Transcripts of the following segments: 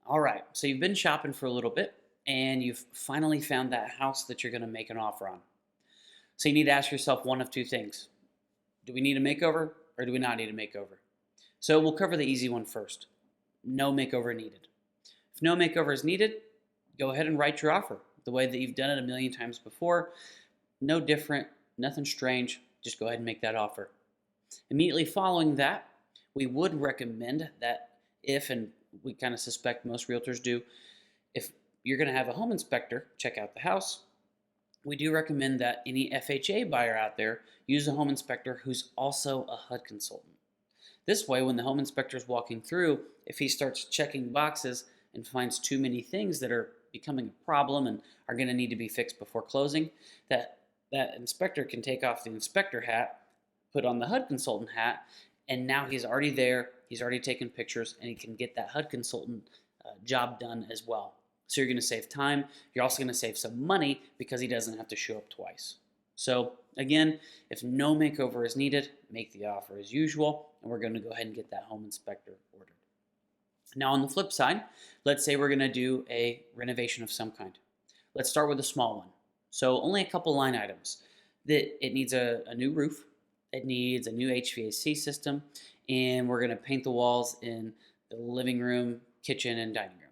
All right, so you've been shopping for a little bit and you've finally found that house that you're going to make an offer on. So you need to ask yourself one of two things. Do we need a makeover or do we not need a makeover? So we'll cover the easy one first. No makeover needed. If no makeover is needed, go ahead and write your offer the way that you've done it a million times before. No different, nothing strange. Just go ahead and make that offer. Immediately following that, we would recommend that if, and we kind of suspect most realtors do, if you're going to have a home inspector check out the house, we do recommend that any FHA buyer out there use a home inspector who's also a HUD consultant. This way, when the home inspector is walking through, if he starts checking boxes and finds too many things that are becoming a problem and are going to need to be fixed before closing, that inspector can take off the inspector hat, put on the HUD consultant hat, and now he's already there, he's already taken pictures, and he can get that HUD consultant job done as well. So you're going to save time. You're also going to save some money because he doesn't have to show up twice. So again, if no makeover is needed, make the offer as usual, and we're going to go ahead and get that home inspector ordered. Now on the flip side, let's say we're going to do a renovation of some kind. Let's start with a small one. So only a couple line items. That it needs a new roof, it needs a new HVAC system, and we're going to paint the walls in the living room, kitchen, and dining room.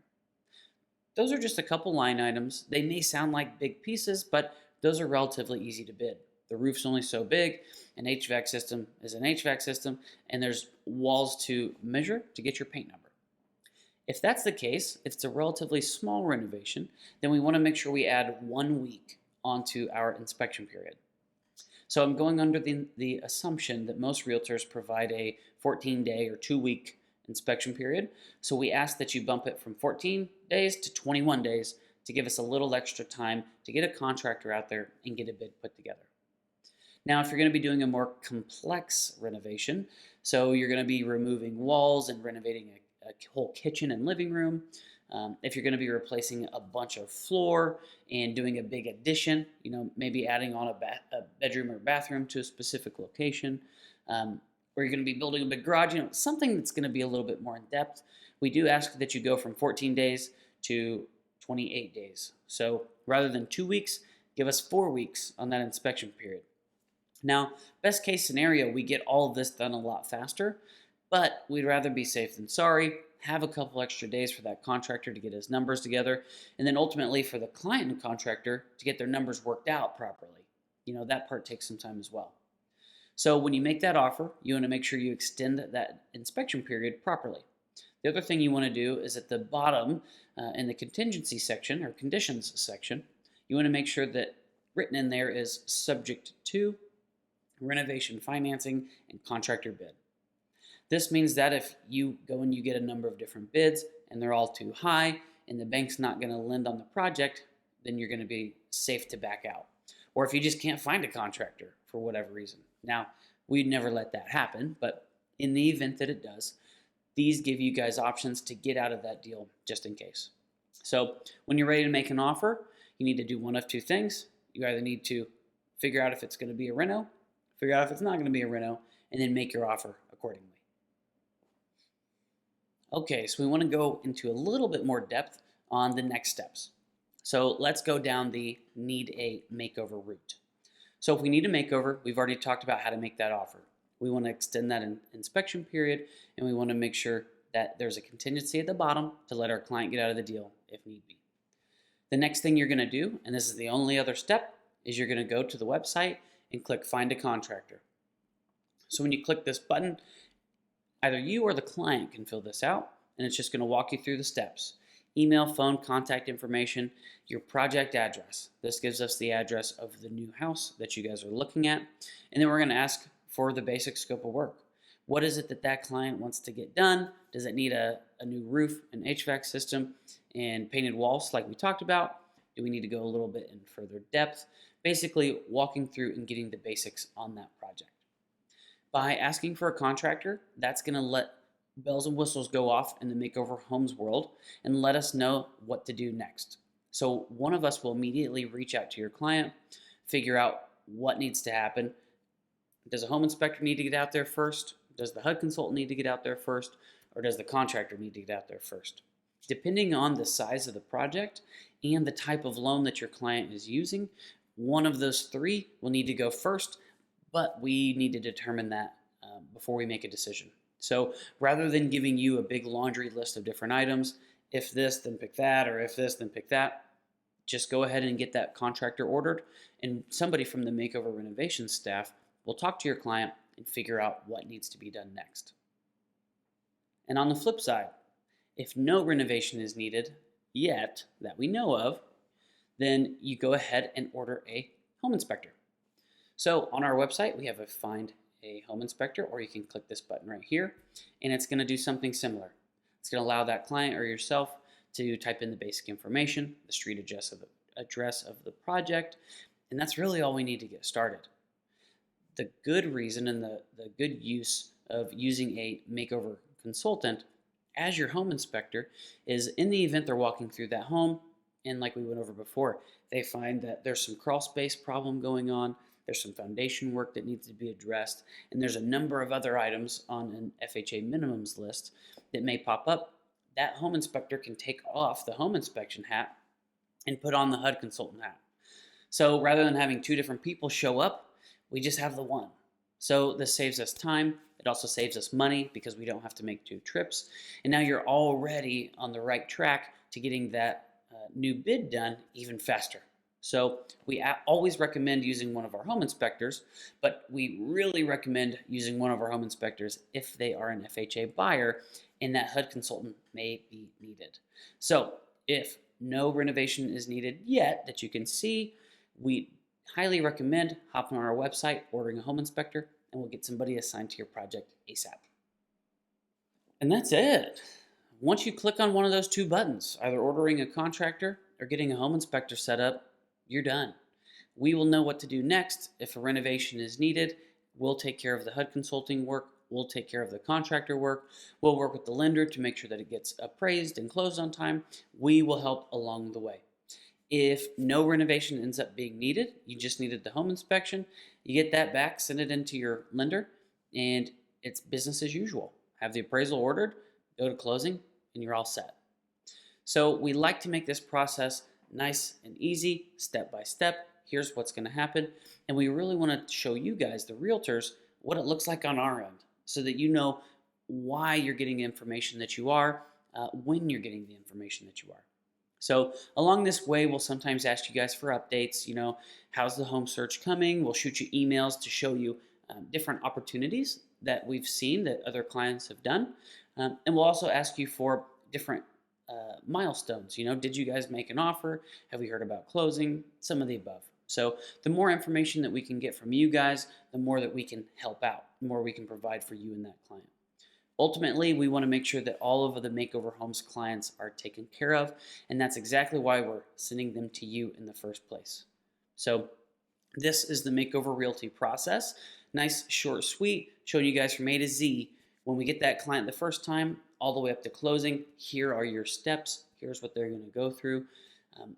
Those are just a couple line items. They may sound like big pieces, but those are relatively easy to bid. The roof's only so big, an HVAC system is an HVAC system, and there's walls to measure to get your paint number. If that's the case, if it's a relatively small renovation, then we want to make sure we add 1 week onto our inspection period. So I'm going under the assumption that most realtors provide a 14-day or 2-week inspection period. So we ask that you bump it from 14 days to 21 days to give us a little extra time to get a contractor out there and get a bid put together. Now, if you're going to be doing a more complex renovation, so you're going to be removing walls and renovating a whole kitchen and living room, if you're going to be replacing a bunch of floor and doing a big addition, maybe adding on a bedroom or bathroom to a specific location, or you're going to be building a big garage, something that's going to be a little bit more in depth, we do ask that you go from 14 days to 28 days. So rather than 2 weeks, give us 4 weeks on that inspection period. Now, best case scenario, we get all of this done a lot faster, but we'd rather be safe than sorry, have a couple extra days for that contractor to get his numbers together, and then ultimately for the client and contractor to get their numbers worked out properly. That part takes some time as well. So when you make that offer, you want to make sure you extend that inspection period properly. The other thing you want to do is at the bottom in the contingency section or conditions section, you want to make sure that written in there is subject to renovation financing and contractor bid. This means that if you go and you get a number of different bids and they're all too high and the bank's not going to lend on the project, then you're going to be safe to back out. Or if you just can't find a contractor for whatever reason. Now, we'd never let that happen, but in the event that it does, these give you guys options to get out of that deal just in case. So when you're ready to make an offer, you need to do one of two things. You either need to figure out if it's going to be a reno, figure out if it's not going to be a reno, and then make your offer accordingly. Okay, so we want to go into a little bit more depth on the next steps. So let's go down the need a makeover route. So if we need a makeover, we've already talked about how to make that offer. We want to extend that inspection period, and we want to make sure that there's a contingency at the bottom to let our client get out of the deal if need be. The next thing you're going to do, and this is the only other step, is you're going to go to the website and click Find a Contractor. So when you click this button, either you or the client can fill this out, and it's just going to walk you through the steps. Email, phone, contact information, your project address. This gives us the address of the new house that you guys are looking at. And then we're going to ask for the basic scope of work. What is it that client wants to get done? Does it need a new roof, an HVAC system, and painted walls like we talked about? Do we need to go a little bit in further depth? Basically, walking through and getting the basics on that project. By asking for a contractor, that's going to let bells and whistles go off in the Makeover Homes world and let us know what to do next. So one of us will immediately reach out to your client, figure out what needs to happen. Does a home inspector need to get out there first? Does the HUD consultant need to get out there first? Or does the contractor need to get out there first? Depending on the size of the project and the type of loan that your client is using, one of those three will need to go first, but we need to determine that before we make a decision. So rather than giving you a big laundry list of different items, if this, then pick that, or if this, then pick that, just go ahead and get that contractor ordered, and somebody from the Makeover Renovation staff will talk to your client and figure out what needs to be done next. And on the flip side, if no renovation is needed yet that we know of, then you go ahead and order a home inspector. So on our website, we have a Find a Home Inspector, or you can click this button right here, and it's going to do something similar. It's going to allow that client or yourself to type in the basic information, the street address of the project, and that's really all we need to get started. The good reason and the good use of using a makeover consultant as your home inspector is in the event they're walking through that home, and like we went over before, they find that there's some crawl space problem going on, there's some foundation work that needs to be addressed, and there's a number of other items on an FHA minimums list that may pop up. That home inspector can take off the home inspection hat and put on the HUD consultant hat. So rather than having two different people show up, we just have the one. So this saves us time. It also saves us money because we don't have to make two trips. And now you're already on the right track to getting that new bid done even faster. So we always recommend using one of our home inspectors, but we really recommend using one of our home inspectors if they are an FHA buyer and that HUD consultant may be needed. So if no renovation is needed yet that you can see, we highly recommend hopping on our website, ordering a home inspector, and we'll get somebody assigned to your project ASAP. And that's it. Once you click on one of those two buttons, either ordering a contractor or getting a home inspector set up, you're done. We will know what to do next. If a renovation is needed, we'll take care of the HUD consulting work. We'll take care of the contractor work. We'll work with the lender to make sure that it gets appraised and closed on time. We will help along the way. If no renovation ends up being needed, you just needed the home inspection, you get that back, send it into your lender, and it's business as usual. Have the appraisal ordered, go to closing, and you're all set. So we like to make this process nice and easy, step by step. Here's what's going to happen. And we really want to show you guys, the realtors, what it looks like on our end so that you know why you're getting the information that you are, when you're getting the information that you are. So along this way, we'll sometimes ask you guys for updates. How's the home search coming? We'll shoot you emails to show you different opportunities that we've seen that other clients have done. And we'll also ask you for different milestones. Did you guys make an offer? Have we heard about closing? Some of the above. So the more information that we can get from you guys, the more that we can help out, the more we can provide for you and that client. Ultimately, we want to make sure that all of the Makeover Homes clients are taken care of, and that's exactly why we're sending them to you in the first place. So this is the Makeover Realty process. Nice, short, sweet, showing you guys from A to Z. When we get that client the first time, all the way up to closing, here are your steps. Here's what they're going to go through.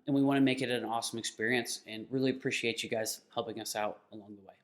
And we want to make it an awesome experience and really appreciate you guys helping us out along the way.